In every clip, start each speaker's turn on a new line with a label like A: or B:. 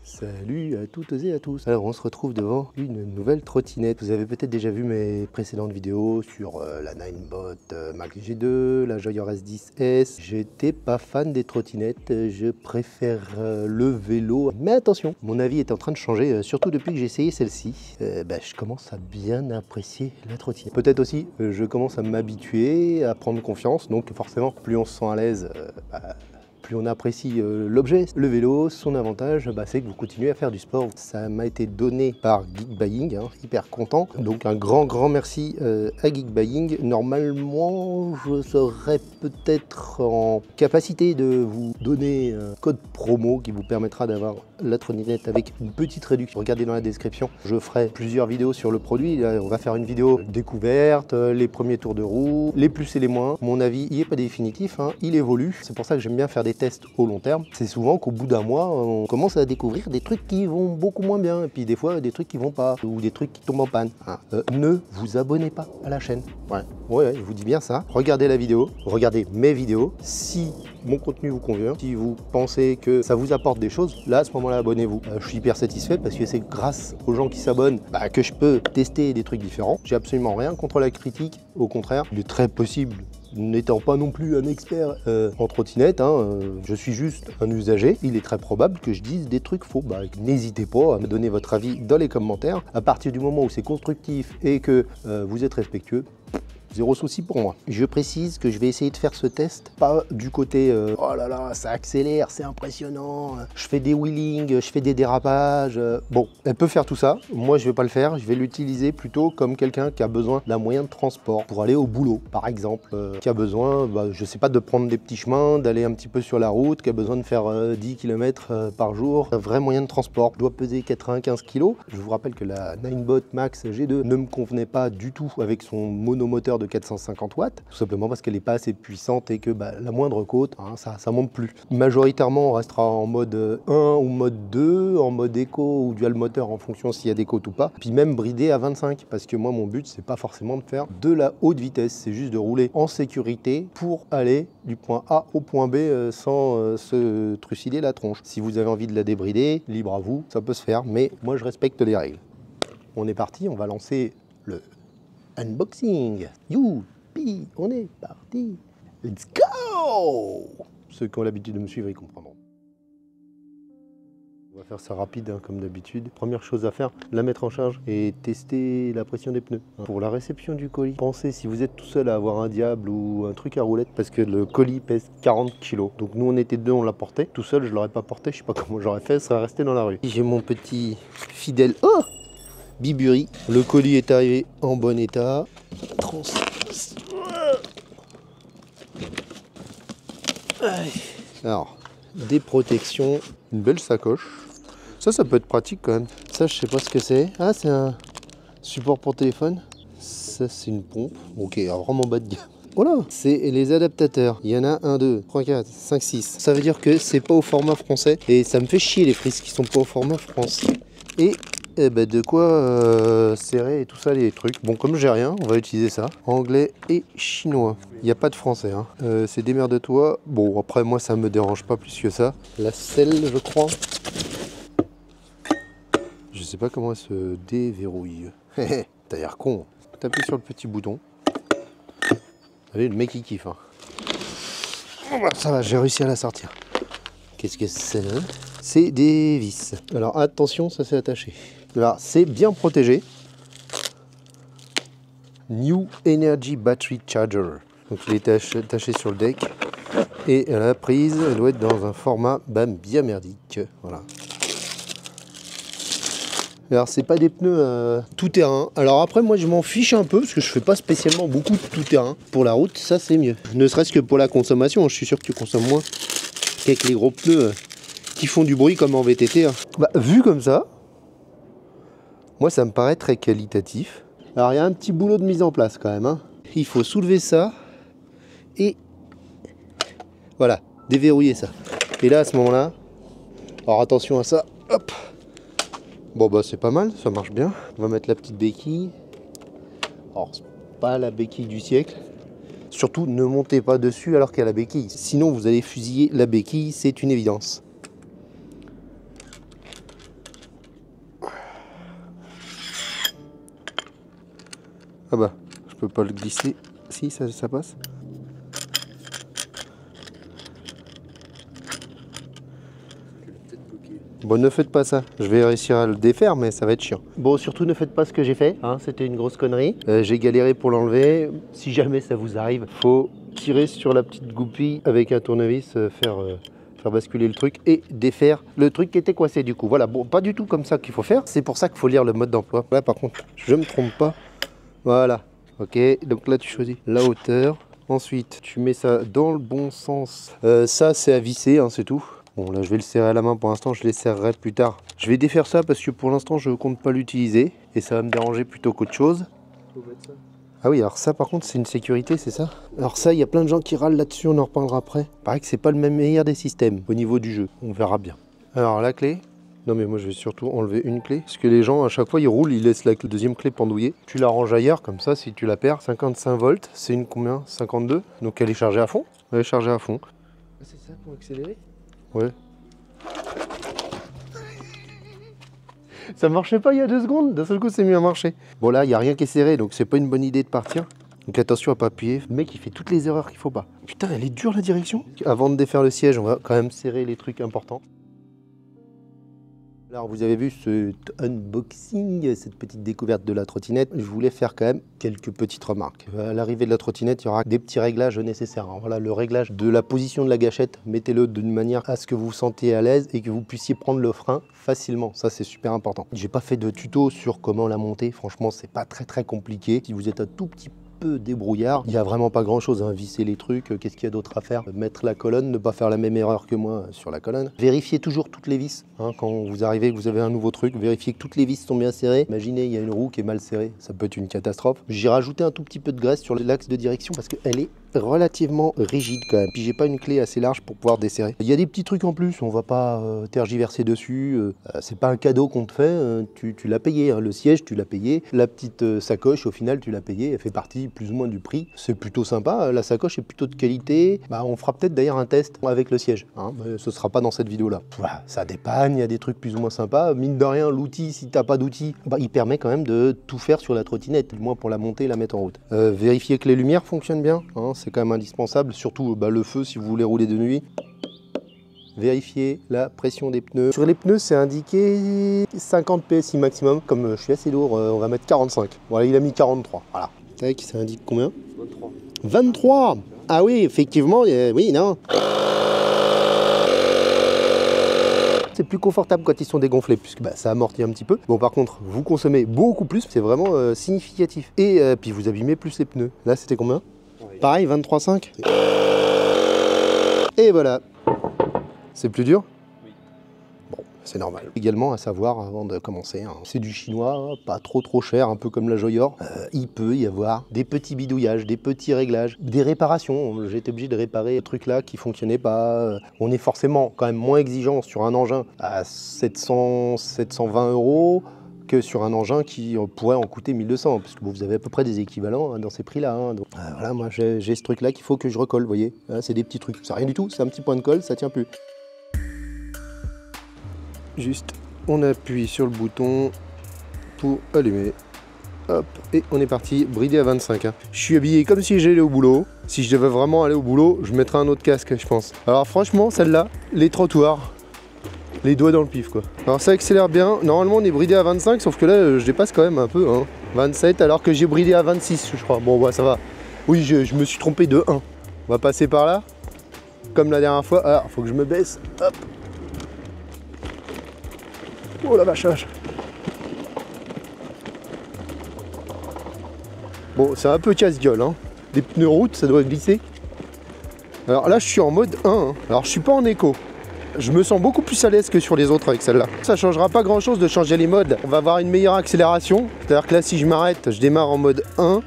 A: Salut à toutes et à tous. Alors on se retrouve devant une nouvelle trottinette. Vous avez peut-être déjà vu mes précédentes vidéos sur la Ninebot Max G2, la Joyer S10S. J'étais pas fan des trottinettes, je préfère le vélo. Mais attention, mon avis est en train de changer, surtout depuis que j'ai essayé celle-ci. Je commence à bien apprécier la trottinette. Peut-être aussi, je commence à m'habituer, à prendre confiance. Donc forcément, plus on se sent à l'aise, plus on apprécie l'objet. Le vélo, son avantage, c'est que vous continuez à faire du sport. Ça m'a été donné par Geekbuying, hyper content. Donc un grand merci à Geekbuying. Normalement, je serais peut-être en capacité de vous donner un code promo qui vous permettra d'avoir la trottinette avec une petite réduction. Regardez dans la description, je ferai plusieurs vidéos sur le produit. Là, on va faire une vidéo découverte, les premiers tours de roue, les plus et les moins. Mon avis, il n'est pas définitif, il évolue. C'est pour ça que j'aime bien faire des tests au long terme. C'est souvent qu'au bout d'un mois, on commence à découvrir des trucs qui vont beaucoup moins bien, et puis des fois des trucs qui vont pas, ou des trucs qui tombent en panne. Ne vous abonnez pas à la chaîne. Ouais, je vous dis bien ça. Regardez la vidéo, regardez mes vidéos. Si mon contenu vous convient, si vous pensez que ça vous apporte des choses, là à ce moment-là abonnez-vous. Je suis hyper satisfait parce que c'est grâce aux gens qui s'abonnent que je peux tester des trucs différents. J'ai absolument rien contre la critique, au contraire, il est très possible, n'étant pas non plus un expert en trottinette, je suis juste un usager, il est très probable que je dise des trucs faux. N'hésitez pas à me donner votre avis dans les commentaires. À partir du moment où c'est constructif et que vous êtes respectueux, zéro souci pour moi. Je précise que je vais essayer de faire ce test, pas du côté oh là là, ça accélère, c'est impressionnant, je fais des wheelings, je fais des dérapages. Bon, elle peut faire tout ça, moi je vais pas le faire, je vais l'utiliser plutôt comme quelqu'un qui a besoin d'un moyen de transport pour aller au boulot, par exemple, qui a besoin, je sais pas, de prendre des petits chemins, d'aller un petit peu sur la route, qui a besoin de faire 10 km par jour, un vrai moyen de transport, doit peser 95 kg. Je vous rappelle que la Ninebot Max G2 ne me convenait pas du tout avec son monomoteur de 450 watts, tout simplement parce qu'elle n'est pas assez puissante et que la moindre côte, ça monte plus. Majoritairement, on restera en mode 1 ou mode 2, en mode éco ou dual moteur en fonction s'il y a des côtes ou pas, puis même bridé à 25, parce que moi mon but c'est pas forcément de faire de la haute vitesse, c'est juste de rouler en sécurité pour aller du point A au point B sans se trucider la tronche. Si vous avez envie de la débrider, libre à vous, ça peut se faire, mais moi je respecte les règles. On est parti, on va lancer le unboxing. Youpi, on est parti. Let's go! Ceux qui ont l'habitude de me suivre, ils comprendront. On va faire ça rapide, comme d'habitude. Première chose à faire, la mettre en charge et tester la pression des pneus. Pour la réception du colis, pensez si vous êtes tout seul à avoir un diable ou un truc à roulette, parce que le colis pèse 40 kg. Donc nous on était deux, on l'a porté. Tout seul, je l'aurais pas porté, je sais pas comment j'aurais fait, ça serait resté dans la rue. J'ai mon petit fidèle Biburi. Le colis est arrivé en bon état. Alors, des protections, une belle sacoche. Ça peut être pratique quand même. Ça, je sais pas ce que c'est. Ah, c'est un support pour téléphone. Ça, c'est une pompe. Ok, alors vraiment bas de gamme. Voilà, c'est les adaptateurs. Il y en a 1, 2, 3, 4, 5, 6. Ça veut dire que c'est pas au format français. Et ça me fait chier les frises qui sont pas au format français. Et de quoi serrer et tout ça, les trucs. Bon, comme j'ai rien, on va utiliser ça. Anglais et chinois. Il n'y a pas de français. C'est démerde-toi. Bon, après, moi, ça me dérange pas plus que ça. La selle, je crois. Je sais pas comment elle se déverrouille. T'as l'air con. T'appuies sur le petit bouton. Allez, le mec, il kiffe. Ça va, j'ai réussi à la sortir. Qu'est-ce que c'est? C'est des vis. Alors, attention, ça s'est attaché. Alors, c'est bien protégé. New Energy Battery Charger. Donc, il est attaché sur le deck. Et la prise, elle doit être dans un format bien merdique. Voilà. Alors, c'est pas des pneus tout terrain. Alors après, moi, je m'en fiche un peu parce que je fais pas spécialement beaucoup de tout terrain. Pour la route, ça, c'est mieux. Ne serait-ce que pour la consommation. Je suis sûr que tu consommes moins qu'avec les gros pneus qui font du bruit comme en VTT. Vu comme ça, Moi, ça me paraît très qualitatif. Alors, il y a un petit boulot de mise en place quand même, hein. Il faut soulever ça et voilà, déverrouiller ça. Et là, à ce moment-là, alors attention à ça, hop. Bon, bah, c'est pas mal, ça marche bien. On va mettre la petite béquille. Alors, c'est pas la béquille du siècle. Surtout, ne montez pas dessus alors qu'il y a la béquille. Sinon, vous allez fusiller la béquille, c'est une évidence. Ah bah, je peux pas le glisser. Si, ça passe. Bon, ne faites pas ça. Je vais réussir à le défaire, mais ça va être chiant. Bon, surtout ne faites pas ce que j'ai fait, hein. C'était une grosse connerie. J'ai galéré pour l'enlever. Si jamais ça vous arrive, faut tirer sur la petite goupille avec un tournevis, faire basculer le truc et défaire le truc qui était coincé du coup. Voilà, bon, pas du tout comme ça qu'il faut faire. C'est pour ça qu'il faut lire le mode d'emploi. Là, par contre, je me trompe pas. Voilà. Ok, donc là, tu choisis la hauteur. Ensuite, tu mets ça dans le bon sens. Ça, c'est à visser, hein, c'est tout. Bon, là, je vais le serrer à la main pour l'instant, je les serrerai plus tard. Je vais défaire ça parce que pour l'instant, je ne compte pas l'utiliser. Et ça va me déranger plutôt qu'autre chose. Faut mettre ça. Ah oui, alors ça, par contre, c'est une sécurité, c'est ça? Alors ça, il y a plein de gens qui râlent là-dessus, on en reparlera après. Il paraît que c'est pas le même meilleur des systèmes au niveau du jeu. On verra bien. Alors, la clé. Non, mais moi, je vais surtout enlever une clé. Parce que les gens, à chaque fois, ils roulent, ils laissent la deuxième clé pendouillée. Tu la ranges ailleurs, comme ça, si tu la perds. 55 volts, c'est une combien? 52. Donc, elle est chargée à fond? Elle est chargée à fond. Ah, c'est ça pour accélérer? Ouais. Ça marchait pas il y a 2 secondes, d'un seul coup c'est mieux à marcher. Bon là il n'y a rien qui est serré donc c'est pas une bonne idée de partir. Donc attention à pas appuyer. Le mec il fait toutes les erreurs qu'il faut pas. Putain elle est dure la direction. Avant de défaire le siège on va quand même serrer les trucs importants. Alors vous avez vu ce unboxing, cette petite découverte de la trottinette. Je voulais faire quand même quelques petites remarques. À l'arrivée de la trottinette, il y aura des petits réglages nécessaires. Alors voilà, le réglage de la position de la gâchette, mettez-le d'une manière à ce que vous vous sentiez à l'aise et que vous puissiez prendre le frein facilement. Ça c'est super important. J'ai pas fait de tuto sur comment la monter. Franchement, c'est pas très compliqué. Si vous êtes un tout petit peu débrouillard, il n'y a vraiment pas grand chose, hein. Visser les trucs, qu'est-ce qu'il y a d'autre à faire? Mettre la colonne, ne pas faire la même erreur que moi sur la colonne. Vérifiez toujours toutes les vis, hein. Quand vous arrivez, que vous avez un nouveau truc, vérifiez que toutes les vis sont bien serrées. Imaginez, il y a une roue qui est mal serrée, ça peut être une catastrophe. J'ai rajouté un tout petit peu de graisse sur l'axe de direction parce qu'elle est relativement rigide quand même. Puis j'ai pas une clé assez large pour pouvoir desserrer. Il y a des petits trucs en plus, on va pas tergiverser dessus. C'est pas un cadeau qu'on te fait, tu l'as payé, hein. Le siège tu l'as payé, la petite sacoche au final tu l'as payé, elle fait partie plus ou moins du prix. C'est plutôt sympa, la sacoche est plutôt de qualité. Bah, on fera peut-être d'ailleurs un test avec le siège, hein. Mais ce sera pas dans cette vidéo là. Voilà, ça dépanne, il y a des trucs plus ou moins sympas. Mine de rien, l'outil, si t'as pas d'outil, bah, il permet quand même de tout faire sur la trottinette, du moins pour la monter et la mettre en route. Vérifier que les lumières fonctionnent bien, hein. C'est quand même indispensable, surtout le feu si vous voulez rouler de nuit. Vérifier la pression des pneus. Sur les pneus, c'est indiqué 50 PSI maximum. Comme je suis assez lourd, on va mettre 45. Voilà, il a mis 43. Voilà. Tac, ça indique combien? 23. 23. Ah oui, effectivement, oui, non. C'est plus confortable quand ils sont dégonflés, puisque ça amortit un petit peu. Bon, par contre, vous consommez beaucoup plus, c'est vraiment significatif. Et puis vous abîmez plus les pneus. Là, c'était combien? Pareil, 23,5. Et voilà. C'est plus dur? Oui. Bon, c'est normal. Également à savoir, avant de commencer, hein, c'est du chinois, pas trop cher, un peu comme la Joyor. Il peut y avoir des petits bidouillages, des petits réglages, des réparations. J'ai été obligé de réparer ce truc-là qui fonctionnait pas. On est forcément quand même moins exigeant sur un engin à 720 € que sur un engin qui pourrait en coûter 1200, parce que vous avez à peu près des équivalents, hein, dans ces prix-là. Hein. Donc voilà, moi j'ai ce truc-là qu'il faut que je recolle, vous voyez. C'est des petits trucs, c'est rien du tout, c'est un petit point de colle, ça tient plus. Juste, on appuie sur le bouton pour allumer. Hop, et on est parti, bridé à 25. Hein. Je suis habillé comme si j'allais au boulot. Si je devais vraiment aller au boulot, je mettrais un autre casque, je pense. Alors franchement, celle-là, les trottoirs, les doigts dans le pif quoi. Alors ça accélère bien, normalement on est bridé à 25, sauf que là je dépasse quand même un peu, hein. 27 alors que j'ai bridé à 26 je crois. Bon bah ça va. Oui je me suis trompé de 1. On va passer par là. Comme la dernière fois. Alors faut que je me baisse. Hop. Oh la vache. Bon c'est un peu casse-gueule hein. Des pneus route ça doit glisser. Alors là je suis en mode 1 hein. Alors je suis pas en éco. Je me sens beaucoup plus à l'aise que sur les autres avec celle-là. Ça changera pas grand chose de changer les modes. On va avoir une meilleure accélération. C'est-à-dire que là, si je m'arrête, je démarre en mode 1.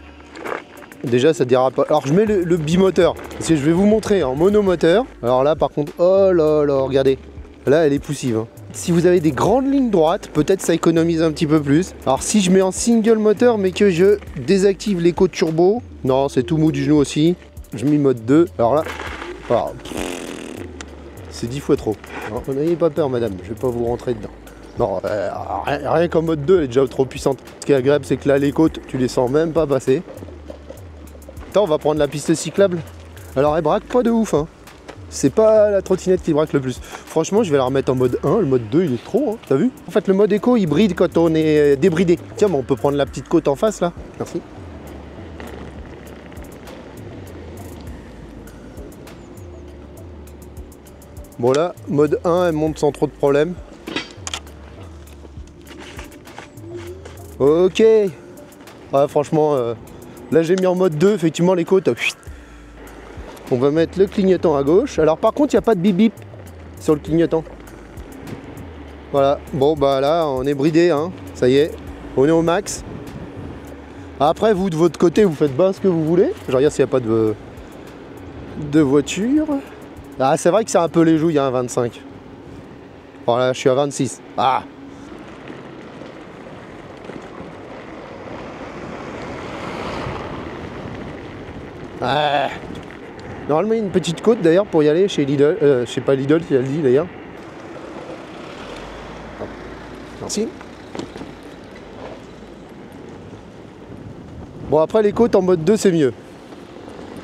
A: Déjà, ça dérape pas. Alors, je mets le bimoteur. Parce que je vais vous montrer en monomoteur. Alors là, par contre, oh là là, regardez. Là, elle est poussive. Hein. Si vous avez des grandes lignes droites, peut-être ça économise un petit peu plus. Alors, si je mets en single moteur, mais que je désactive l'éco turbo, non, c'est tout mou du genou aussi. Je mets mode 2. Alors là, oh, c'est 10 fois trop. N'ayez pas peur, madame, je vais pas vous rentrer dedans. Non, rien qu'en mode 2, elle est déjà trop puissante. Ce qui est agréable, c'est que là, les côtes, tu les sens même pas passer. Attends, on va prendre la piste cyclable. Alors, elle braque pas de ouf, hein. C'est pas la trottinette qui braque le plus. Franchement, je vais la remettre en mode 1. Le mode 2, il est trop, hein. T'as vu? En fait, le mode éco, il bride quand on est débridé. Tiens, on peut prendre la petite côte en face, là. Merci. Bon là, mode 1, elle monte sans trop de problème. Ok. Ouais, franchement, là j'ai mis en mode 2, effectivement les côtes. On va mettre le clignotant à gauche. Alors par contre, il n'y a pas de bip bip sur le clignotant. Voilà, bon bah là, on est bridé, hein. Ça y est, on est au max. Après, vous de votre côté, vous faites bien ce que vous voulez. Je regarde s'il n'y a pas de voiture. Ah, c'est vrai que c'est un peu les joues, il y a un 25. Voilà, je suis à 26. Ah! Ah. Normalement, il y a une petite côte d'ailleurs pour y aller chez Lidl. Je sais pas Lidl si elle dit d'ailleurs. Merci. Bon, après, les côtes en mode 2, c'est mieux.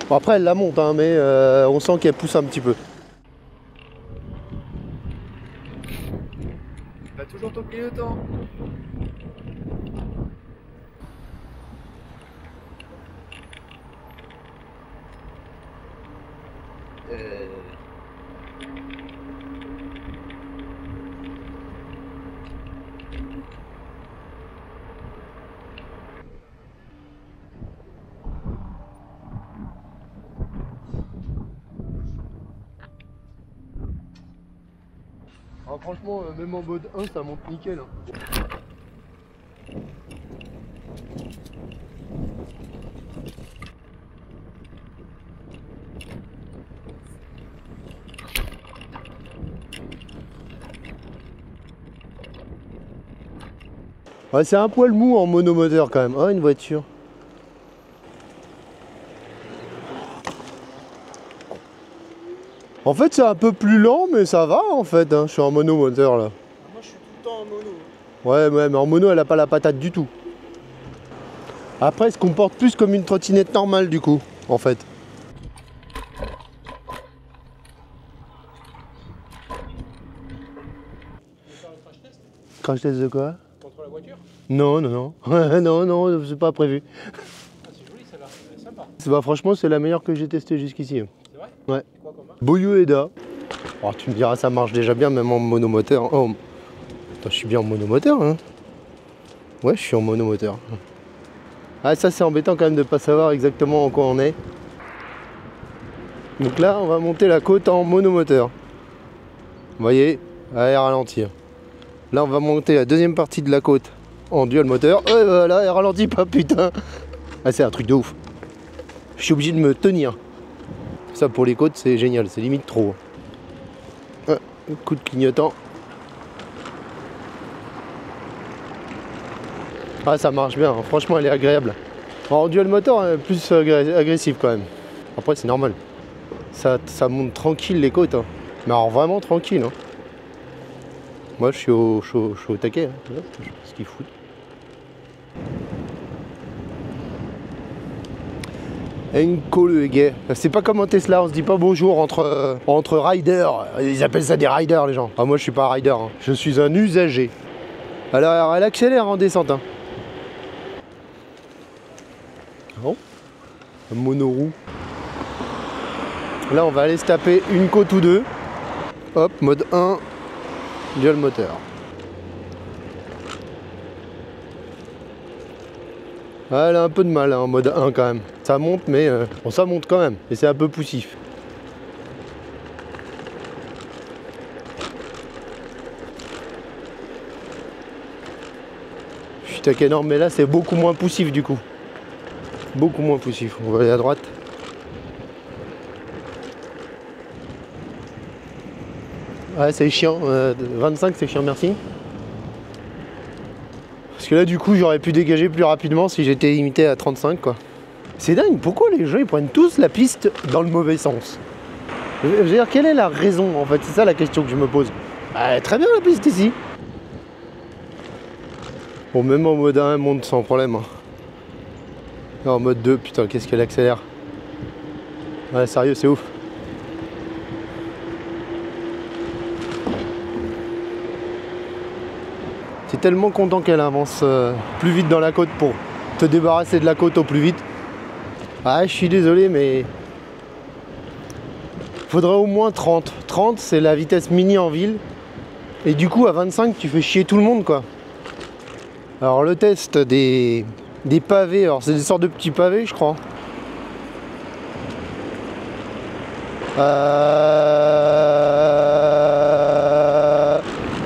A: Bon, après, elle la monte, hein, mais on sent qu'elle pousse un petit peu.
B: T'as toujours ton clignotant.
A: Alors, franchement, même en mode 1, ça monte nickel. Hein. Ouais, c'est un poil mou en monomoteur quand même. Oh, une voiture. En fait, c'est un peu plus lent, mais ça va en fait. Hein. Je suis en monomoteur là.
B: Moi, je suis tout le temps en mono.
A: Ouais, mais en mono, elle a pas la patate du tout. Après, elle se comporte plus comme une trottinette normale du coup, en fait. Crash test de quoi?
B: Contre la voiture?
A: Non, non, non. non, c'est pas prévu.
B: Ah, c'est joli celle-là, elle est sympa.
A: Bah, franchement, c'est la meilleure que j'ai testée jusqu'ici.
B: C'est vrai?
A: Ouais.
B: Quoi comme marque?
A: Boyo Eda. Alors, tu me diras, ça marche déjà bien, même en monomoteur. Oh. Attends, je suis bien en monomoteur, hein. Ouais, je suis en monomoteur. Ah, ça, c'est embêtant quand même de pas savoir exactement en quoi on est. Donc là, on va monter la côte en monomoteur. Vous voyez, allez ralentir. Là, on va monter la deuxième partie de la côte en dual moteur. Ouais, voilà, elle ralentit pas, putain. Ah, c'est un truc de ouf. Je suis obligé de me tenir. Ça, pour les côtes, c'est génial. C'est limite trop. Coup de clignotant. Ah, ça marche bien. Franchement, elle est agréable. En dual moteur, elle est plus agressive quand même. Après, c'est normal. Ça monte tranquille les côtes. Hein. Mais alors, vraiment tranquille. Hein. Moi, je suis au taquet. Hein. Je sais pas ce qu'ils foutent. Enco le gay. C'est pas comme en Tesla, on se dit pas bonjour entre riders. Ils appellent ça des riders, les gens. Ah, moi, je suis pas un rider. Hein. Je suis un usager. Alors, elle accélère en descente. Hein. Bon. Un monoroue. Là, on va aller se taper une côte ou deux. Hop, mode 1. Dual moteur. Ah, elle a un peu de mal hein, en mode 1 quand même. Ça monte mais bon, ça monte quand même. Et c'est un peu poussif. Putain, énorme, mais là c'est beaucoup moins poussif du coup. Beaucoup moins poussif. On va aller à droite. Ouais, c'est chiant. 25, c'est chiant, merci. Parce que là, du coup, j'aurais pu dégager plus rapidement si j'étais limité à 35, quoi. C'est dingue, pourquoi les gens ils prennent tous la piste dans le mauvais sens? Je veux dire, quelle est la raison en fait? C'est ça la question que je me pose. Ah, très bien la piste ici. Bon, même en mode 1, elle monte sans problème. Hein. En mode 2, putain, qu'est-ce qu'elle accélère. Ouais, sérieux, c'est ouf. T'es tellement content qu'elle avance plus vite dans la côte pour te débarrasser de la côte au plus vite. Ah, je suis désolé, mais faudrait au moins 30. 30, c'est la vitesse mini en ville. Et du coup, à 25, tu fais chier tout le monde, quoi. Alors, le test des pavés, alors c'est des sortes de petits pavés, je crois.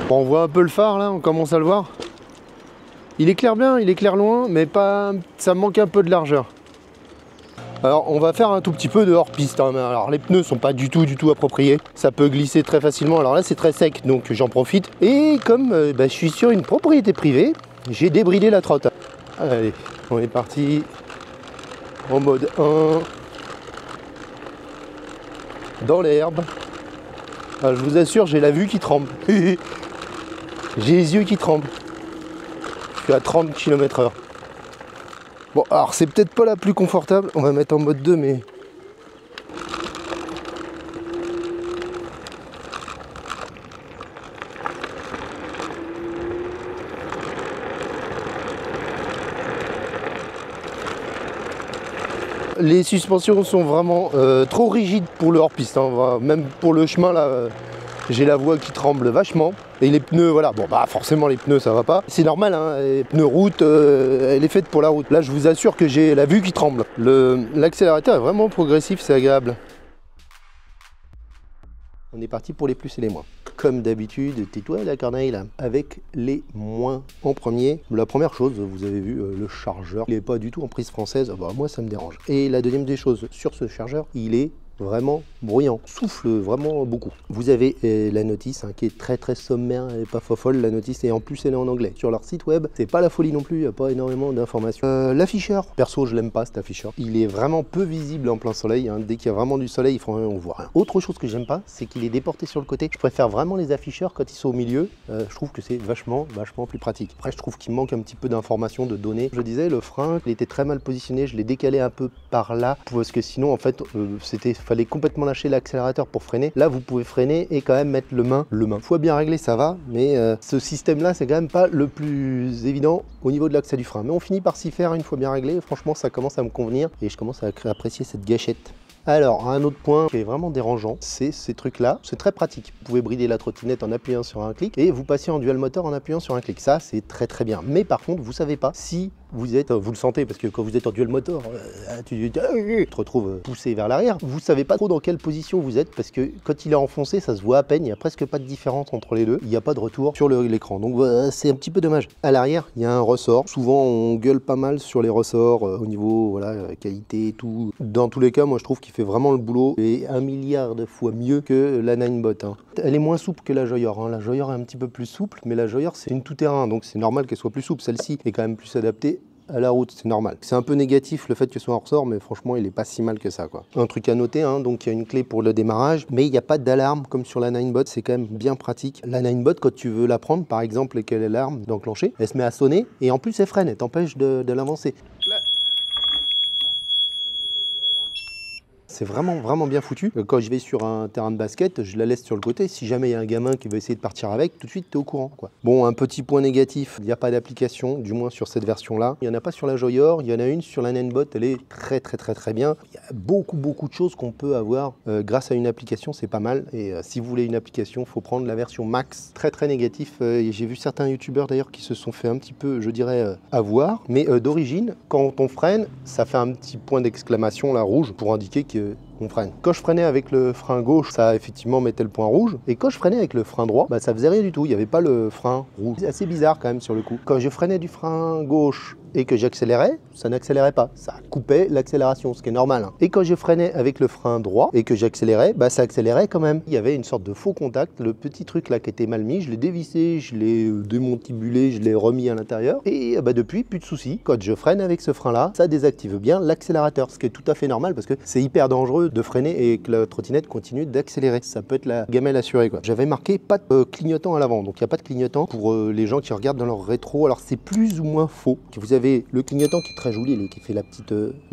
A: Bon, on voit un peu le phare là, on commence à le voir. Il éclaire bien, il éclaire loin, mais pas, ça manque un peu de largeur. Alors on va faire un tout petit peu de hors-piste. Hein. Alors les pneus sont pas du tout appropriés. Ça peut glisser très facilement. Alors là c'est très sec, donc j'en profite. Et comme je suis sur une propriété privée, j'ai débridé la trotte. Allez, on est parti en mode 1. Dans l'herbe. Je vous assure, j'ai la vue qui tremble. J'ai les yeux qui tremblent. Je suis à 30 km/h. Bon, alors c'est peut-être pas la plus confortable. On va mettre en mode 2, mais... Les suspensions sont vraiment trop rigides pour le hors-piste. Hein. Même pour le chemin, là, j'ai la voie qui tremble vachement. Et les pneus, voilà, bon bah forcément les pneus ça va pas. C'est normal, hein, les pneus route, elle est faite pour la route. Là je vous assure que j'ai la vue qui tremble. L'accélérateur est vraiment progressif, c'est agréable. On est parti pour les plus et les moins. Comme d'habitude, tais-toi la corneille là. Avec les moins en premier. La première chose, vous avez vu le chargeur. Il n'est pas du tout en prise française, bah, moi ça me dérange. Et la deuxième des choses, sur ce chargeur, il est vraiment bruyant, souffle vraiment beaucoup. Vous avez la notice hein, qui est très sommaire, elle n'est pas folle la notice, et en plus elle est en anglais. Sur leur site web, c'est pas la folie non plus, il n'y a pas énormément d'informations. L'afficheur, perso je l'aime pas cet afficheur, il est vraiment peu visible en plein soleil, hein. Dès qu'il y a vraiment du soleil, on voit rien. Autre chose que j'aime pas, c'est qu'il est déporté sur le côté. Je préfère vraiment les afficheurs quand ils sont au milieu, je trouve que c'est vachement plus pratique. Après je trouve qu'il manque un petit peu d'informations, de données. Je disais, le frein, il était très mal positionné, je l'ai décalé un peu par là, parce que sinon en fait, fallait complètement lâcher l'accélérateur pour freiner. Là, vous pouvez freiner et quand même mettre le main. Fois bien réglé, ça va, mais ce système-là, c'est quand même pas le plus évident au niveau de l'accès du frein. Mais on finit par s'y faire une fois bien réglé. Franchement, ça commence à me convenir et je commence à apprécier cette gâchette. Alors, un autre point qui est vraiment dérangeant, c'est ces trucs-là. C'est très pratique. Vous pouvez brider la trottinette en appuyant sur un clic et vous passez en dual moteur en appuyant sur un clic. Ça, c'est très bien. Mais par contre, vous savez pas si vous le sentez, parce que quand vous êtes en dual motor, tu te retrouves poussé vers l'arrière. Vous savez pas trop dans quelle position vous êtes, parce que quand il est enfoncé, ça se voit à peine. Il n'y a presque pas de différence entre les deux. Il n'y a pas de retour sur l'écran. Donc, c'est un petit peu dommage. À l'arrière, il y a un ressort. Souvent, on gueule pas mal sur les ressorts au niveau voilà, qualité et tout. Dans tous les cas, moi, je trouve qu'il fait vraiment le boulot et 1 milliard de fois mieux que la Ninebot. Hein. Elle est moins souple que la Joyor. Hein. La Joyor est un petit peu plus souple, mais la Joyor, c'est une tout-terrain. Donc, c'est normal qu'elle soit plus souple. Celle-ci est quand même plus adaptée à la route, c'est normal. C'est un peu négatif le fait que ce soit en ressort, mais franchement, il est pas si mal que ça, quoi. Un truc à noter, hein, donc il y a une clé pour le démarrage, mais il n'y a pas d'alarme comme sur la Ninebot, c'est quand même bien pratique. La Ninebot, quand tu veux la prendre, par exemple, et qu'elle est l'alarme d'enclencher, elle se met à sonner, et en plus, elle freine, elle t'empêche de l'avancer. C'est vraiment bien foutu. Quand je vais sur un terrain de basket, je la laisse sur le côté. Si jamais il y a un gamin qui veut essayer de partir avec, tout de suite, tu es au courant, quoi. Bon, un petit point négatif, il n'y a pas d'application, du moins sur cette version-là. Il n'y en a pas sur la Joyor, il y en a une sur la Ninebot, elle est très bien. Il y a beaucoup de choses qu'on peut avoir grâce à une application, c'est pas mal. Et si vous voulez une application, il faut prendre la version max. Très négatif. J'ai vu certains youtubeurs d'ailleurs qui se sont fait un petit peu, je dirais, avoir. Mais d'origine, quand on freine, ça fait un petit point d'exclamation là rouge pour indiquer que on freine. Quand je freinais avec le frein gauche, ça effectivement mettait le point rouge. Et quand je freinais avec le frein droit, bah, ça faisait rien du tout. Il n'y avait pas le frein rouge. C'est assez bizarre quand même sur le coup. Quand je freinais du frein gauche et que j'accélérais, ça n'accélérait pas. Ça coupait l'accélération, ce qui est normal. Hein. Et quand je freinais avec le frein droit et que j'accélérais, bah, ça accélérait quand même. Il y avait une sorte de faux contact. Le petit truc là qui était mal mis, je l'ai dévissé, je l'ai démontibulé, je l'ai remis à l'intérieur. Et bah, depuis, plus de soucis. Quand je freine avec ce frein là, ça désactive bien l'accélérateur, ce qui est tout à fait normal parce que c'est hyper dangereux de freiner et que la trottinette continue d'accélérer. Ça peut être la gamelle assurée, quoi. J'avais marqué pas de clignotant à l'avant, donc il n'y a pas de clignotant pour les gens qui regardent dans leur rétro. Alors c'est plus ou moins faux. Vous avez le clignotant qui est très joli, qui fait la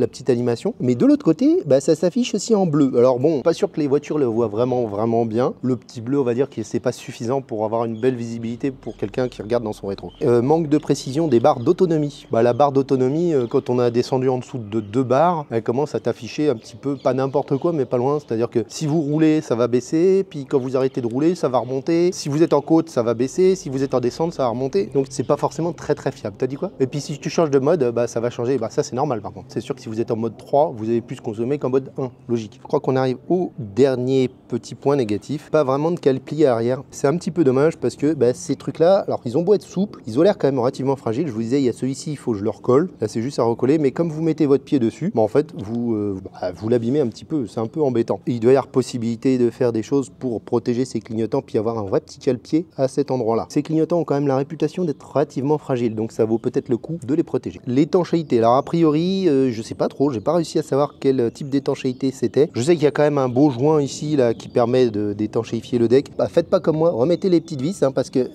A: petite animation, mais de l'autre côté, bah, ça s'affiche aussi en bleu. Alors bon, pas sûr que les voitures le voient vraiment bien. Le petit bleu, on va dire que c'est pas suffisant pour avoir une belle visibilité pour quelqu'un qui regarde dans son rétro. Manque de précision des barres d'autonomie. Bah, la barre d'autonomie, quand on a descendu en dessous de 2 barres, elle commence à t'afficher un petit peu, pas n'importe quoi, mais pas loin. C'est-à-dire que si vous roulez, ça va baisser, puis quand vous arrêtez de rouler, ça va remonter. Si vous êtes en côte, ça va baisser. Si vous êtes en descente, ça va remonter. Donc c'est pas forcément très fiable. T'as dit quoi? Et puis si tu changes de mode, bah, ça va changer. Bah, ça c'est normal par contre. C'est sûr que si vous êtes en mode 3, vous avez plus consommé qu'en mode 1. Logique. Je crois qu'on arrive au dernier petit point négatif. Pas vraiment de cale-pli arrière. C'est un petit peu dommage parce que bah, ces trucs-là, alors ils ont beau être souples, ils ont l'air quand même relativement fragiles. Je vous disais, il y a celui-ci, il faut que je le recolle. Là c'est juste à recoller, mais comme vous mettez votre pied dessus, bah, en fait vous l'abîmez un petit peu. C'est un peu embêtant. Et il doit y avoir possibilité de faire des choses pour protéger ces clignotants puis avoir un vrai petit cale-pied à cet endroit-là. Ces clignotants ont quand même la réputation d'être relativement fragiles, donc ça vaut peut-être le coup de les protéger. L'étanchéité, alors a priori, je sais pas trop, j'ai pas réussi à savoir quel type d'étanchéité c'était. Je sais qu'il y a quand même un beau joint ici là qui permet d'étanchéifier le deck. Bah, faites pas comme moi, remettez les petites vis, hein, parce que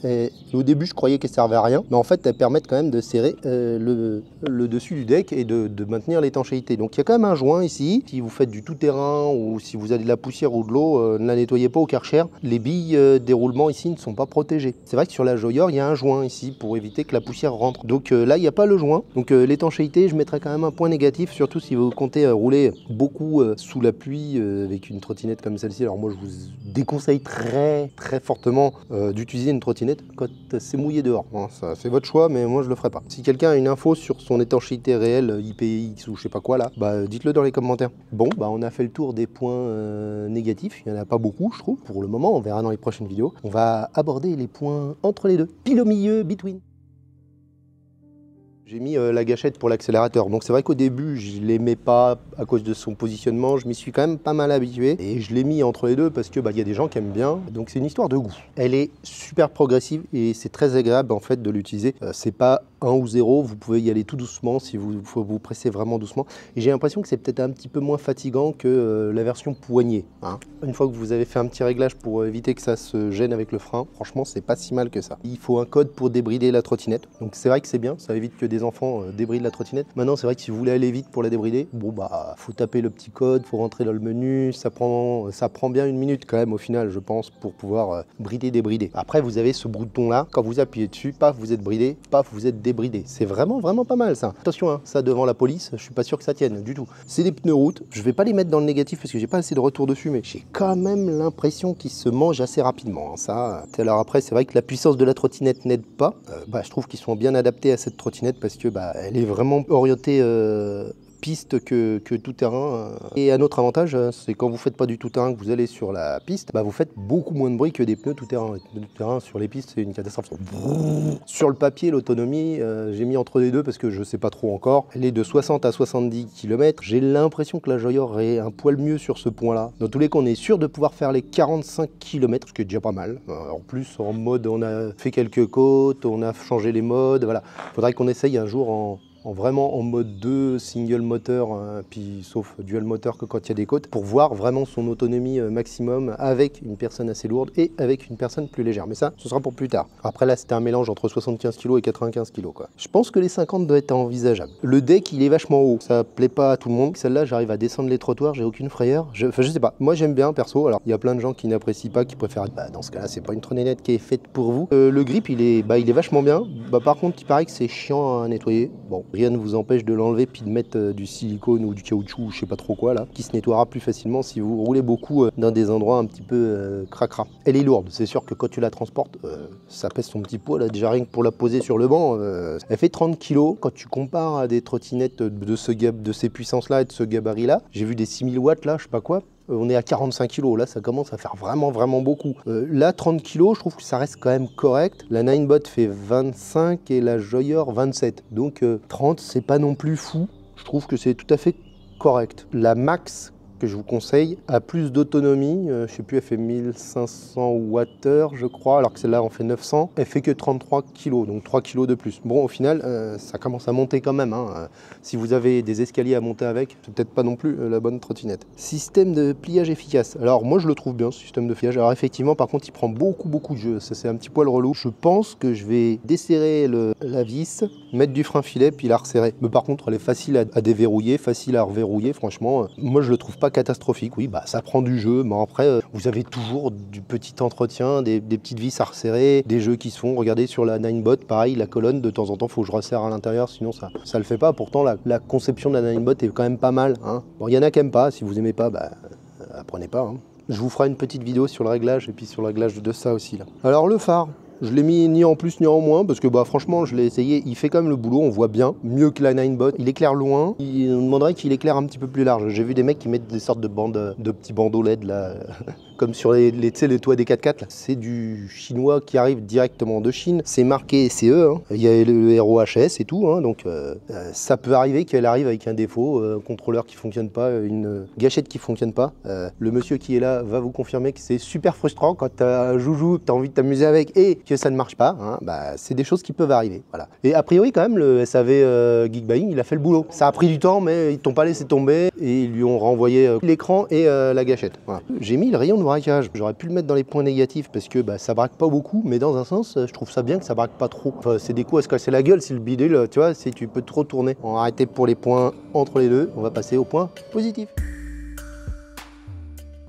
A: au début je croyais qu'elles servaient à rien, mais en fait elles permettent quand même de serrer le dessus du deck et de maintenir l'étanchéité. Donc il y a quand même un joint ici. Si vous faites du tout-terrain ou si vous avez de la poussière ou de l'eau, ne la nettoyez pas au Karcher. Les billes d'éroulement ici ne sont pas protégées. C'est vrai que sur la Joyor, il y a un joint ici pour éviter que la poussière rentre. Donc là, il n'y a pas le joint. Donc l'étanchéité, je mettrais quand même un point négatif, surtout si vous comptez rouler beaucoup sous la pluie avec une trottinette comme celle-ci. Alors moi, je vous déconseille très fortement d'utiliser une trottinette quand c'est mouillé dehors. Hein, ça, c'est votre choix, mais moi, je le ferai pas. Si quelqu'un a une info sur son étanchéité réelle, IPX ou je sais pas quoi là, bah dites-le dans les commentaires. Bon, bah on a fait le tour des points négatifs. Il n'y en a pas beaucoup, je trouve. Pour le moment, on verra dans les prochaines vidéos. On va aborder les points entre les deux. Pile au milieu, between. J'ai mis la gâchette pour l'accélérateur, donc c'est vrai qu'au début je l'aimais pas à cause de son positionnement, je m'y suis quand même pas mal habitué et je l'ai mis entre les deux parce que bah, y a des gens qui aiment bien, donc c'est une histoire de goût. Elle est super progressive et c'est très agréable en fait de l'utiliser, c'est pas 1 ou 0, vous pouvez y aller tout doucement si vous pressez vraiment doucement et j'ai l'impression que c'est peut-être un petit peu moins fatigant que la version poignée. Hein. Une fois que vous avez fait un petit réglage pour éviter que ça se gêne avec le frein, franchement c'est pas si mal que ça. Il faut un code pour débrider la trottinette, donc c'est vrai que c'est bien, ça évite que des enfants débrident la trottinette. Maintenant c'est vrai que si vous voulez aller vite pour la débrider, bon bah faut taper le petit code, faut rentrer dans le menu, ça prend bien 1 minute quand même au final je pense pour pouvoir brider, débrider. Après vous avez ce bouton là, quand vous appuyez dessus, paf vous êtes bridé, paf vous êtes débridé. C'est vraiment pas mal ça. Attention hein, ça devant la police, je suis pas sûr que ça tienne du tout. C'est des pneus route, je vais pas les mettre dans le négatif parce que j'ai pas assez de retour dessus, mais j'ai quand même l'impression qu'ils se mangent assez rapidement. Hein, ça. Alors après c'est vrai que la puissance de la trottinette n'aide pas. Bah, je trouve qu'ils sont bien adaptés à cette trottinette parce que bah, elle est vraiment orientée piste que tout terrain. Et un autre avantage, c'est quand vous faites pas du tout terrain, que vous allez sur la piste, bah vous faites beaucoup moins de bruit que des pneus tout terrain. Les pneus tout terrain sur les pistes, c'est une catastrophe. Sur le papier, l'autonomie, j'ai mis entre les deux parce que je sais pas trop encore. Elle est de 60 à 70 km. J'ai l'impression que la Joyor est un poil mieux sur ce point-là. Dans tous les cas, on est sûr de pouvoir faire les 45 km, ce qui est déjà pas mal. En plus, en mode, on a fait quelques côtes, on a changé les modes. Voilà. Faudrait qu'on essaye un jour vraiment en mode 2, single moteur, hein, puis sauf dual moteur que quand il y a des côtes, pour voir vraiment son autonomie maximum avec une personne assez lourde et avec une personne plus légère. Mais ça, ce sera pour plus tard. Après là, c'était un mélange entre 75 kg et 95 kg, quoi. Je pense que les 50 doivent être envisageables. Le deck, il est vachement haut. Ça plaît pas à tout le monde. Celle-là, j'arrive à descendre les trottoirs, j'ai aucune frayeur. Enfin, je sais pas. Moi, j'aime bien, perso. Alors, il y a plein de gens qui n'apprécient pas, qui préfèrent... Bah, dans ce cas-là, c'est pas une trottinette qui est faite pour vous. Le grip, il est vachement bien. Bah, par contre, il paraît que c'est chiant à nettoyer. Bon. Rien ne vous empêche de l'enlever puis de mettre du silicone ou du caoutchouc ou je sais pas trop quoi là, qui se nettoiera plus facilement si vous roulez beaucoup dans des endroits un petit peu cracra. Elle est lourde, c'est sûr que quand tu la transportes, ça pèse son petit poids là, déjà rien que pour la poser sur le banc, elle fait 30 kg. Quand tu compares à des trottinettes de ces puissances là et de ce gabarit là, j'ai vu des 6000 watts là, je sais pas quoi. On est à 45 kg, là ça commence à faire vraiment beaucoup. Là 30 kg, je trouve que ça reste quand même correct. La Ninebot fait 25 et la Joyer 27. Donc 30 c'est pas non plus fou, je trouve que c'est tout à fait correct. La Max que je vous conseille a plus d'autonomie, je sais plus, elle fait 1500 Wh je crois, alors que celle-là en fait 900, elle fait que 33 kg, donc 3 kg de plus. Bon au final ça commence à monter quand même, hein. Si vous avez des escaliers à monter avec, c'est peut-être pas non plus la bonne trottinette. Système de pliage efficace, alors moi je le trouve bien ce système de pliage, alors effectivement par contre il prend beaucoup de jeu, ça c'est un petit poil relou. Je pense que je vais desserrer la vis, mettre du frein filet puis la resserrer, mais par contre elle est facile à déverrouiller, facile à reverrouiller, franchement moi je le trouve pas catastrophique. Oui bah ça prend du jeu, mais après vous avez toujours du petit entretien, des petites vis à resserrer, des jeux qui se font. Regardez sur la Ninebot, pareil, la colonne de temps en temps faut que je resserre à l'intérieur, sinon ça le fait pas. Pourtant la conception de la Ninebot est quand même pas mal, hein. Bon il y en a qui aiment pas, si vous aimez pas, bah apprenez pas, hein. Je vous ferai une petite vidéo sur le réglage et puis sur le réglage de ça aussi là. Alors le phare, je l'ai mis ni en plus ni en moins parce que bah franchement je l'ai essayé, il fait quand même le boulot, on voit bien, mieux que la Ninebot. Il éclaire loin, il demanderait qu'il éclaire un petit peu plus large. J'ai vu des mecs qui mettent des sortes de bandes, de petits bandeaux LED là, comme sur les toits des 4x4. C'est du chinois qui arrive directement de Chine, c'est marqué CE, hein. Il y a le ROHS et tout, hein. Donc ça peut arriver qu'elle arrive avec un défaut, un contrôleur qui fonctionne pas, une gâchette qui fonctionne pas. Le monsieur qui est là va vous confirmer que c'est super frustrant quand t'as un joujou, t'as envie de t'amuser avec et que ça ne marche pas, hein. Bah, c'est des choses qui peuvent arriver, voilà. Et a priori quand même le SAV Geekbuying il a fait le boulot. Ça a pris du temps mais ils t'ont pas laissé tomber et ils lui ont renvoyé l'écran et la gâchette. Voilà. J'ai mis le rayon de braquage, j'aurais pu le mettre dans les points négatifs parce que bah, ça braque pas beaucoup, mais dans un sens je trouve ça bien que ça braque pas trop. Enfin, c'est des coups à se casser la gueule si le bidule, tu vois, si tu peux trop tourner. On va arrêter pour les points entre les deux, on va passer au point positif.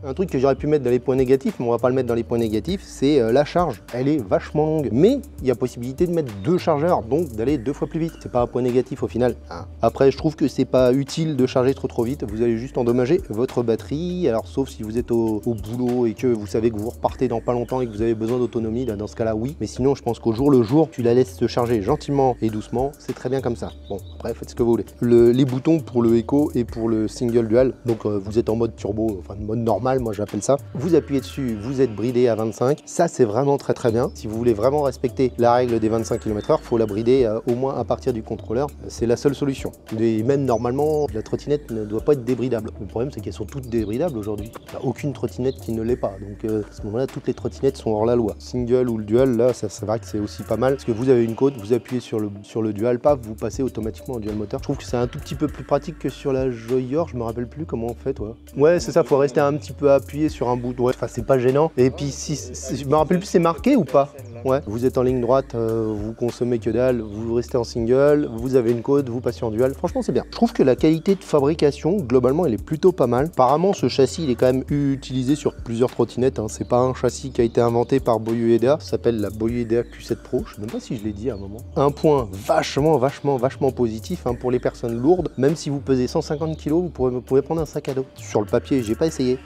A: Un truc que j'aurais pu mettre dans les points négatifs, mais on va pas le mettre dans les points négatifs, c'est la charge. Elle est vachement longue, mais il y a possibilité de mettre 2 chargeurs, donc d'aller 2 fois plus vite. C'est pas un point négatif au final, hein. Après, je trouve que c'est pas utile de charger trop vite, vous allez juste endommager votre batterie. Alors sauf si vous êtes au boulot et que vous savez que vous repartez dans pas longtemps et que vous avez besoin d'autonomie, là dans ce cas-là oui. Mais sinon, je pense qu'au jour le jour, tu la laisses se charger gentiment et doucement, c'est très bien comme ça. Bon, après, faites ce que vous voulez. Les boutons pour le Eco et pour le single dual, donc vous êtes en mode turbo, enfin mode normal, moi j'appelle ça. Vous appuyez dessus, vous êtes bridé à 25. Ça c'est vraiment très bien. Si vous voulez vraiment respecter la règle des 25 km/h, il faut la brider au moins à partir du contrôleur. C'est la seule solution. Et même normalement, la trottinette ne doit pas être débridable. Le problème c'est qu'elles sont toutes débridables aujourd'hui. Il n'y a aucune trottinette qui ne l'est pas. Donc à ce moment-là, toutes les trottinettes sont hors la loi. Single ou le dual, là, c'est vrai que c'est aussi pas mal. Parce que vous avez une côte, vous appuyez sur le dual, paf, vous passez automatiquement en dual moteur. Je trouve que c'est un tout petit peu plus pratique que sur la Joyer. Je me rappelle plus comment on fait, toi. Ouais, c'est ça, faut rester un petit peu appuyé sur un bout. Ouais, enfin, c'est pas gênant. Et puis, je me rappelle plus, c'est marqué ou pas? Ouais, vous êtes en ligne droite, vous consommez que dalle, vous restez en single, vous avez une côte, vous passez en dual. Franchement, c'est bien. Je trouve que la qualité de fabrication, globalement, elle est plutôt pas mal. Apparemment, ce châssis, il est quand même utilisé sur plusieurs trottinettes, hein. C'est pas un châssis qui a été inventé par Boyu Eda. Ça s'appelle la Boyu Eda Q7 Pro. Je sais même pas si je l'ai dit à un moment. Un point vachement positif, hein, pour les personnes lourdes. Même si vous pesez 150 kg, vous pouvez prendre un sac à dos. Sur le papier, j'ai pas essayé.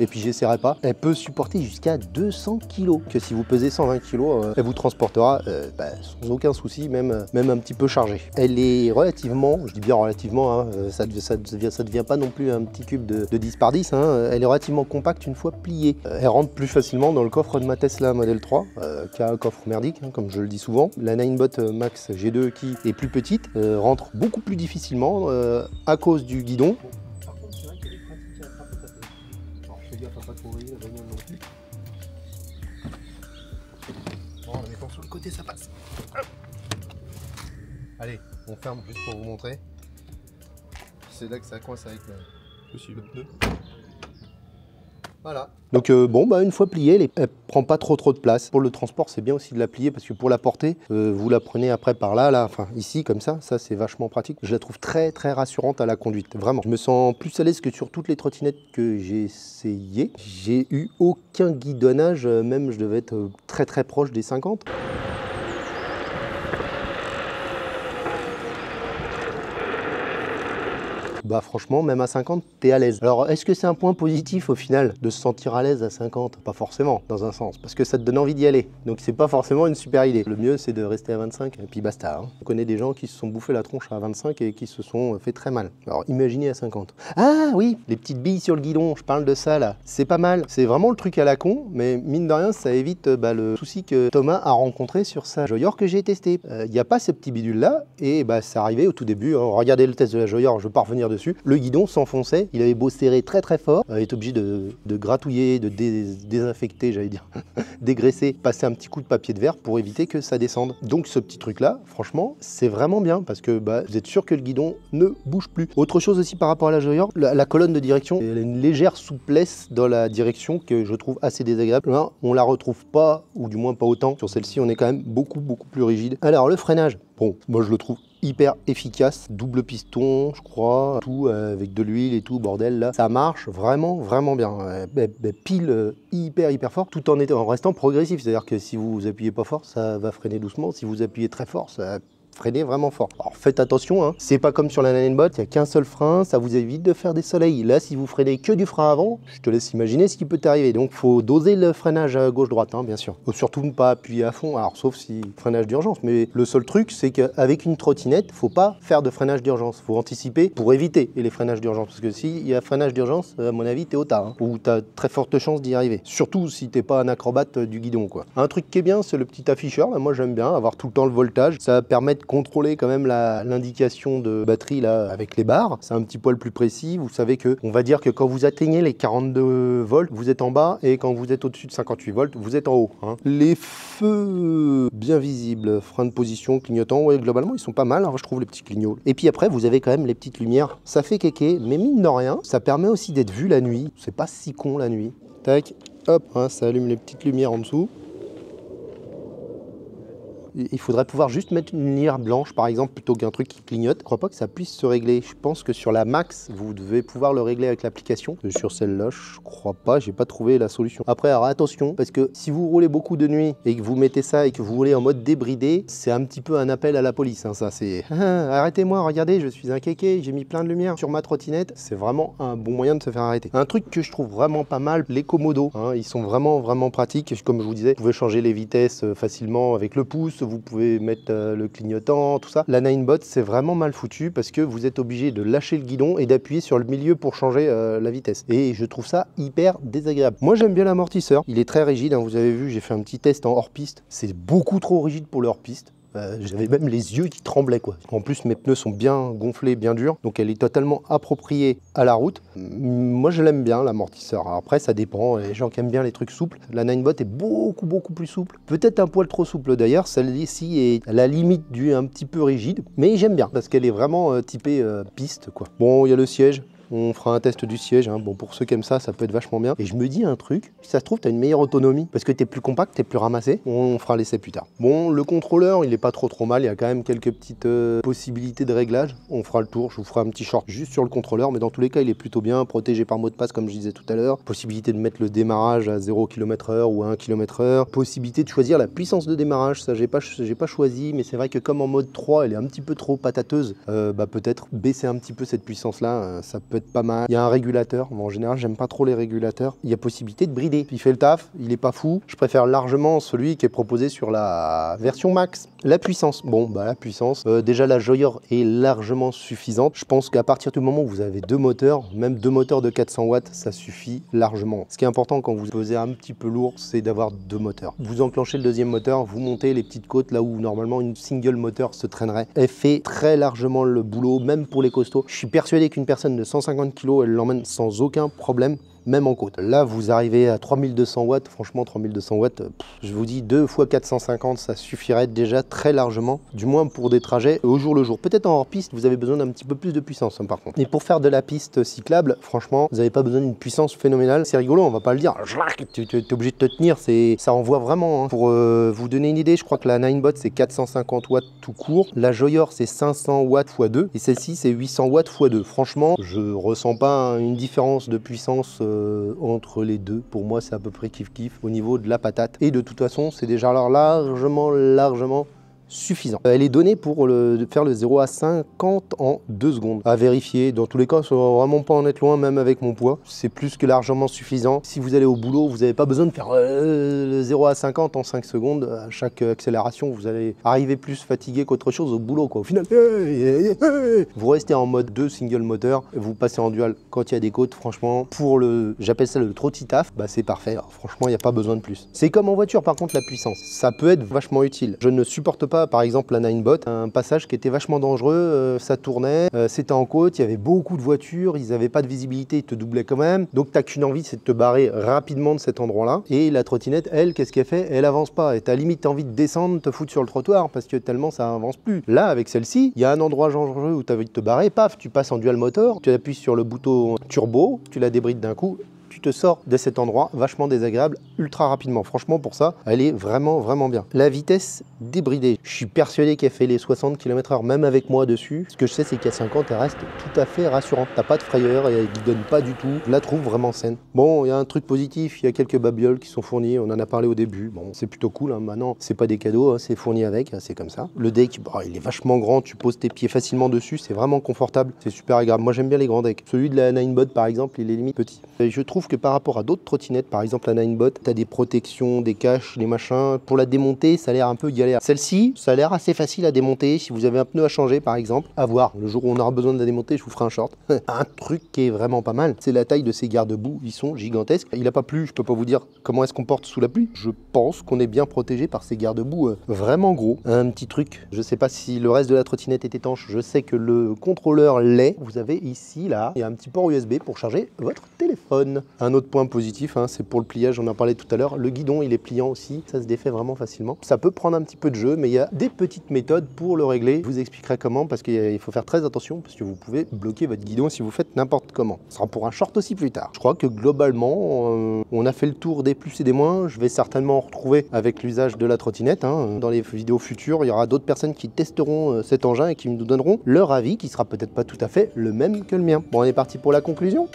A: Et puis, j'essaierai pas. Elle peut supporter jusqu'à 200 kg. Que si vous pesez 120 kg, elle vous transportera sans aucun souci, même un petit peu chargée. Elle est relativement, je dis bien relativement, hein, ça devient pas non plus un petit cube de 10 par 10, hein, elle est relativement compacte une fois pliée. Elle rentre plus facilement dans le coffre de ma Tesla Model 3, qui a un coffre merdique, hein, comme je le dis souvent. La Ninebot Max G2, qui est plus petite, rentre beaucoup plus difficilement à cause du guidon.
B: Par contre, c'est vrai qu'elle est pratique à attraper ta tête. Alors, fais gaffe à pas trop vriller la bagnole non plus. Bon, en la mettant sur le côté, ça passe.
A: Allez, on ferme juste pour vous montrer. C'est là que ça coince avec le pneu. Voilà. Donc bon, bah une fois pliée, elle prend pas trop de place. Pour le transport, c'est bien aussi de la plier parce que pour la porter, vous la prenez après par là, enfin ici comme ça c'est vachement pratique. Je la trouve très rassurante à la conduite, vraiment. Je me sens plus à l'aise que sur toutes les trottinettes que j'ai essayées. J'ai eu aucun guidonnage, même je devais être très proche des 50. bah franchement, même à 50, t'es à l'aise. Alors, est-ce que c'est un point positif au final de se sentir à l'aise à 50? Pas forcément, dans un sens, parce que ça te donne envie d'y aller. Donc, c'est pas forcément une super idée. Le mieux, c'est de rester à 25 et puis basta. Hein. On connaît des gens qui se sont bouffés la tronche à 25 et qui se sont fait très mal. Alors, imaginez à 50. Ah oui, les petites billes sur le guidon, je parle de ça là. C'est pas mal. C'est vraiment le truc à la con, mais mine de rien, ça évite le souci que Thomas a rencontré sur sa Joyor que j'ai testé. Il n'y a pas ces petits bidules là, et c'est arrivé au tout début. Hein. Regardez le test de la Joyor, je ne vais pas revenir dessus. Le guidon s'enfonçait, il avait beau serrer très très fort, il est obligé de gratouiller, de désinfecter, j'allais dire, dégraisser, passer un petit coup de papier de verre pour éviter que ça descende. Donc ce petit truc là, franchement, c'est vraiment bien parce que vous êtes sûr que le guidon ne bouge plus. Autre chose aussi par rapport à la Joyor, la colonne de direction, elle a une légère souplesse dans la direction que je trouve assez désagréable. Là, on la retrouve pas, ou du moins pas autant. Sur celle-ci, on est quand même beaucoup plus rigide. Alors le freinage, bon, moi je le trouve hyper efficace, double piston je crois, tout avec de l'huile et tout bordel là, ça marche vraiment bien, pile hyper fort, tout en restant progressif, c'est à dire que si vous appuyez pas fort ça va freiner doucement, si vous appuyez très fort ça va freiner vraiment fort. Alors faites attention, hein. C'est pas comme sur la Ninebot, il n'y a qu'un seul frein, ça vous évite de faire des soleils. Là, si vous freinez que du frein avant, je te laisse imaginer ce qui peut t'arriver. Donc faut doser le freinage à gauche-droite, hein, bien sûr. Faut surtout ne pas appuyer à fond, alors sauf si freinage d'urgence. Mais le seul truc, c'est qu'avec une trottinette, faut pas faire de freinage d'urgence. Faut anticiper pour éviter les freinages d'urgence. Parce que s'il y a freinage d'urgence, à mon avis, t'es au tas, hein, ou t'as très forte chance d'y arriver. Surtout si t'es pas un acrobate du guidon, quoi. Un truc qui est bien, c'est le petit afficheur. Là, moi, j'aime bien avoir tout le temps le voltage. Ça va permettre contrôler quand même l'indication de batterie là avec les barres. C'est un petit poil plus précis. Vous savez que on va dire que quand vous atteignez les 42 volts, vous êtes en bas et quand vous êtes au-dessus de 58 volts, vous êtes en haut. Hein. Les feux bien visibles, frein de position, clignotant, ouais, globalement ils sont pas mal. Alors, je trouve les petits clignots. Et puis après, vous avez quand même les petites lumières. Ça fait kéké, mais mine de rien, ça permet aussi d'être vu la nuit. C'est pas si con la nuit. Tac, hop, hein, ça allume les petites lumières en dessous. Il faudrait pouvoir juste mettre une lumière blanche par exemple plutôt qu'un truc qui clignote. Je crois pas que ça puisse se régler. Je pense que sur la Max, vous devez pouvoir le régler avec l'application. Sur celle-là, je crois pas, j'ai pas trouvé la solution. Après, alors attention, parce que si vous roulez beaucoup de nuit et que vous mettez ça et que vous roulez en mode débridé, c'est un petit peu un appel à la police. Hein, ça, c'est arrêtez-moi, regardez, je suis un kéké, j'ai mis plein de lumière sur ma trottinette. C'est vraiment un bon moyen de se faire arrêter. Un truc que je trouve vraiment pas mal, les commodos. Hein, ils sont vraiment pratiques. Comme je vous disais, vous pouvez changer les vitesses facilement avec le pouce. Vous pouvez mettre le clignotant, tout ça. La Ninebot, c'est vraiment mal foutu parce que vous êtes obligé de lâcher le guidon et d'appuyer sur le milieu pour changer la vitesse. Et je trouve ça hyper désagréable. Moi, j'aime bien l'amortisseur. Il est très rigide. Hein, vous avez vu, j'ai fait un petit test en hors-piste. C'est beaucoup trop rigide pour le hors-piste. J'avais même les yeux qui tremblaient quoi. En plus mes pneus sont bien gonflés, bien durs, donc elle est totalement appropriée à la route. Moi je l'aime bien l'amortisseur. Après ça dépend, les gens qui aiment bien les trucs souples. La Ninebot est beaucoup plus souple. Peut-être un poil trop souple d'ailleurs, celle-ci est à la limite du un petit peu rigide, mais j'aime bien parce qu'elle est vraiment typée piste quoi. Bon, il y a le siège. On fera un test du siège, hein. Bon pour ceux qui aiment ça, ça peut être vachement bien. Et je me dis un truc, si ça se trouve, tu as une meilleure autonomie parce que tu es plus compact, tu es plus ramassé. On fera l'essai plus tard. Bon, le contrôleur, il est pas trop mal, il y a quand même quelques petites possibilités de réglage. On fera le tour, je vous ferai un petit short juste sur le contrôleur, mais dans tous les cas, il est plutôt bien, protégé par mot de passe comme je disais tout à l'heure. Possibilité de mettre le démarrage à 0 km/h ou à 1 km/h. Possibilité de choisir la puissance de démarrage, ça j'ai pas choisi, mais c'est vrai que comme en mode 3, elle est un petit peu trop patateuse, peut-être baisser un petit peu cette puissance-là, ça peut être pas mal. Il y a un régulateur. Bon, en général, j'aime pas trop les régulateurs. Il y a possibilité de brider. Il fait le taf, il est pas fou. Je préfère largement celui qui est proposé sur la version max. La puissance. Bon, la puissance. Déjà, la Joyor est largement suffisante. Je pense qu'à partir du moment où vous avez deux moteurs, même deux moteurs de 400 watts, ça suffit largement. Ce qui est important quand vous pesez un petit peu lourd, c'est d'avoir deux moteurs. Vous enclenchez le deuxième moteur, vous montez les petites côtes là où normalement une single moteur se traînerait. Elle fait très largement le boulot, même pour les costauds. Je suis persuadé qu'une personne de 150 kg, elle l'emmène sans aucun problème, même en côte. Là, vous arrivez à 3200 watts. Franchement, 3200 watts, je vous dis 2 fois 450, ça suffirait déjà très largement, du moins pour des trajets au jour le jour. Peut-être en hors-piste, vous avez besoin d'un petit peu plus de puissance, hein, par contre. Et pour faire de la piste cyclable, franchement, vous n'avez pas besoin d'une puissance phénoménale. C'est rigolo, on va pas le dire. Tu es obligé de te tenir, ça envoie vraiment. Hein. Pour vous donner une idée, je crois que la Ninebot, c'est 450 watts tout court. La Joyor, c'est 500 watts x 2. Et celle-ci, c'est 800 watts x 2. Franchement, je ressens pas une différence de puissance entre les deux. Pour moi, c'est à peu près kiff-kiff au niveau de la patate. Et de toute façon, c'est déjà largement suffisant. Elle est donnée pour faire le 0 à 50 en 2 secondes. À vérifier, dans tous les cas, ça va vraiment pas en être loin, même avec mon poids. C'est plus que largement suffisant. Si vous allez au boulot, vous n'avez pas besoin de faire le 0 à 50 en 5 secondes. À chaque accélération, vous allez arriver plus fatigué qu'autre chose au boulot, quoi. Au final, vous restez en mode 2 single moteur, vous passez en dual quand il y a des côtes. Franchement, pour j'appelle ça le trotitaf, bah c'est parfait. Alors, franchement, il n'y a pas besoin de plus. C'est comme en voiture, par contre, la puissance. Ça peut être vachement utile. Je ne supporte pas, par exemple, la Ninebot, un passage qui était vachement dangereux, ça tournait, c'était en côte, il y avait beaucoup de voitures, ils n'avaient pas de visibilité, ils te doublaient quand même. Donc, tu n'as qu'une envie, c'est de te barrer rapidement de cet endroit-là. Et la trottinette, elle, qu'est-ce qu'elle fait? Elle avance pas. Et tu as limite envie de descendre, te foutre sur le trottoir parce que tellement ça avance plus. Là, avec celle-ci, il y a un endroit dangereux où tu as envie de te barrer, paf, tu passes en dual motor, tu appuies sur le bouton turbo, tu la débrides d'un coup. Tu te sors de cet endroit vachement désagréable ultra rapidement. Franchement, pour ça, elle est vraiment, vraiment bien. La vitesse débridée, je suis persuadé qu'elle fait les 60 km/h, même avec moi dessus. Ce que je sais, c'est qu'à 50, elle reste tout à fait rassurante. T'as pas de frayeur, elle ne donne pas du tout. Je la trouve vraiment saine. Bon, il y a un truc positif, il y a quelques babioles qui sont fournies. On en a parlé au début. Bon, c'est plutôt cool. Hein. Maintenant, c'est pas des cadeaux, hein, c'est fourni avec, hein, c'est comme ça. Le deck, bah, il est vachement grand. Tu poses tes pieds facilement dessus. C'est vraiment confortable. C'est super agréable. Moi, j'aime bien les grands decks. Celui de la Ninebot, par exemple, il est limite petit. Et je trouve que par rapport à d'autres trottinettes, par exemple la Ninebot, tu as des protections, des caches, des machins. Pour la démonter, ça a l'air un peu galère. Celle-ci, ça a l'air assez facile à démonter. Si vous avez un pneu à changer, par exemple, à voir. Le jour où on aura besoin de la démonter, je vous ferai un short. Un truc qui est vraiment pas mal, c'est la taille de ces garde-boue. Ils sont gigantesques. Il n'a pas plu, je peux pas vous dire comment est-ce qu'on porte sous la pluie. Je pense qu'on est bien protégé par ces garde-boue vraiment gros. Un petit truc, je sais pas si le reste de la trottinette est étanche. Je sais que le contrôleur l'est. Vous avez ici, là, il y a un petit port USB pour charger votre téléphone. Un autre point positif, hein, c'est pour le pliage, on en parlait tout à l'heure. Le guidon, il est pliant aussi, ça se défait vraiment facilement. Ça peut prendre un petit peu de jeu, mais il y a des petites méthodes pour le régler. Je vous expliquerai comment, parce qu'il faut faire très attention, parce que vous pouvez bloquer votre guidon si vous faites n'importe comment. Ce sera pour un short aussi plus tard. Je crois que globalement, on a fait le tour des plus et des moins. Je vais certainement en retrouver avec l'usage de la trottinette. Hein. Dans les vidéos futures, il y aura d'autres personnes qui testeront cet engin et qui nous donneront leur avis, qui sera peut-être pas tout à fait le même que le mien. Bon, on est parti pour la conclusion.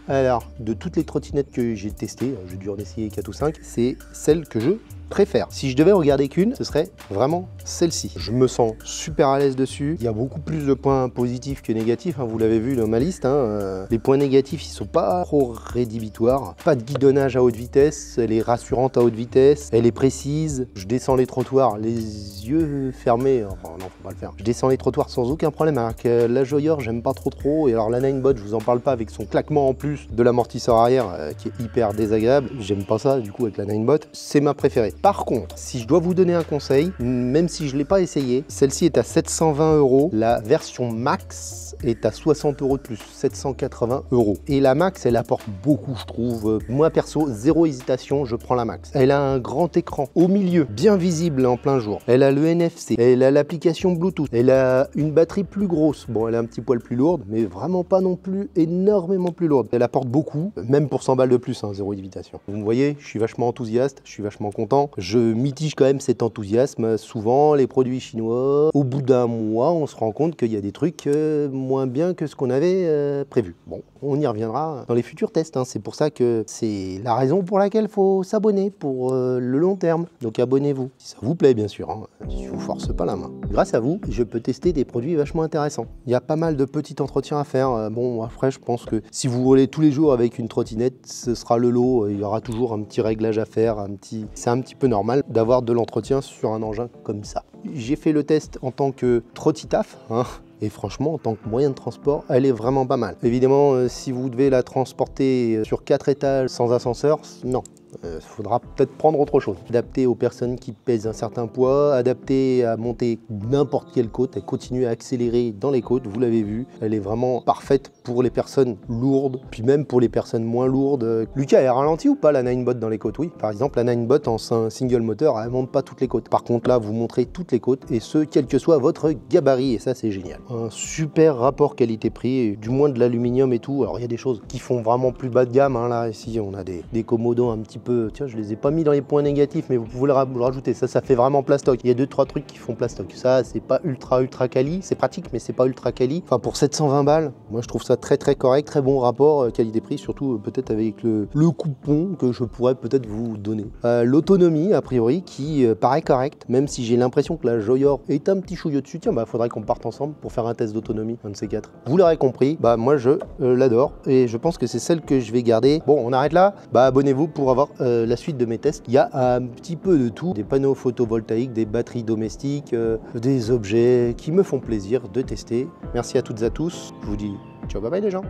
A: Alors, de toutes les trottinettes que j'ai testées, j'ai dû en essayer 4 ou 5, c'est celle que je préfère. Si je devais regarder qu'une, ce serait vraiment celle-ci. Je me sens super à l'aise dessus. Il y a beaucoup plus de points positifs que négatifs, hein, vous l'avez vu dans ma liste. Hein. Les points négatifs, ils sont pas trop rédhibitoires. Pas de guidonnage à haute vitesse, elle est rassurante à haute vitesse, elle est précise. Je descends les trottoirs, les yeux fermés. Enfin, non, faut pas le faire. Je descends les trottoirs sans aucun problème. Alors que la Joyer, j'aime pas trop. Et alors la Ninebot, je vous en parle pas avec son claquement en plus de l'amortisseur arrière qui est hyper désagréable. J'aime pas ça du coup avec la Ninebot. C'est ma préférée. Par contre, si je dois vous donner un conseil, même si je ne l'ai pas essayé, celle-ci est à 720 €. La version Max est à 60 € de plus, 780 €. Et la Max, elle apporte beaucoup, je trouve. Moi, perso, zéro hésitation, je prends la Max. Elle a un grand écran au milieu, bien visible en plein jour. Elle a le NFC, elle a l'application Bluetooth, elle a une batterie plus grosse. Bon, elle est un petit poil plus lourde, mais vraiment pas non plus énormément plus lourde. Elle apporte beaucoup, même pour 100 balles de plus, hein, zéro hésitation. Vous me voyez, je suis vachement enthousiaste, je suis vachement content. Je mitige quand même cet enthousiasme. Souvent, les produits chinois, au bout d'un mois, on se rend compte qu'il y a des trucs moins bien que ce qu'on avait prévu. Bon, on y reviendra dans les futurs tests. Hein. C'est pour ça que c'est la raison pour laquelle il faut s'abonner pour le long terme. Donc abonnez-vous, si ça vous plaît bien sûr. Hein. Je vous force pas la main. Grâce à vous, je peux tester des produits vachement intéressants. Il y a pas mal de petits entretiens à faire. Bon, après, je pense que si vous roulez tous les jours avec une trottinette, ce sera le lot. Il y aura toujours un petit réglage à faire. C'est un petit peu normal d'avoir de l'entretien sur un engin comme ça. J'ai fait le test en tant que trottitaf, hein. Et franchement, en tant que moyen de transport, elle est vraiment pas mal. Évidemment, si vous devez la transporter sur 4 étages sans ascenseur, non. Il faudra peut-être prendre autre chose. Adapté aux personnes qui pèsent un certain poids, adapté à monter n'importe quelle côte, elle continue à accélérer dans les côtes, vous l'avez vu. Elle est vraiment parfaite pour les personnes lourdes, puis même pour les personnes moins lourdes. Lucas, elle ralentit ou pas la Ninebot dans les côtes? Oui, par exemple, la Ninebot en single moteur, elle ne monte pas toutes les côtes. Par contre là, vous montrez toutes les côtes, et ce, quel que soit votre gabarit, et ça c'est génial. Un super rapport qualité-prix, du moins de l'aluminium et tout. Alors il y a des choses qui font vraiment plus bas de gamme, hein, là, ici on a des commodos un petit peu, tiens, je les ai pas mis dans les points négatifs, mais vous pouvez le rajouter. Ça fait vraiment plastoc. Il y a 2-3 trucs qui font plastoc. Ça, c'est pas ultra quali. C'est pratique, mais c'est pas ultra quali. Enfin, pour 720 balles, moi je trouve ça très correct, très bon rapport qualité-prix, surtout peut-être avec le coupon que je pourrais peut-être vous donner. L'autonomie, a priori, qui paraît correcte, même si j'ai l'impression que la Joyor est un petit chouillot dessus. Tiens, faudrait qu'on parte ensemble pour faire un test d'autonomie, un de ces quatre. Vous l'aurez compris, moi je l'adore et je pense que c'est celle que je vais garder. Bon, on arrête là. Abonnez-vous pour avoir la suite de mes tests. Il y a un petit peu de tout, des panneaux photovoltaïques, des batteries domestiques, des objets qui me font plaisir de tester. Merci à toutes et à tous. Je vous dis ciao, bye bye les gens.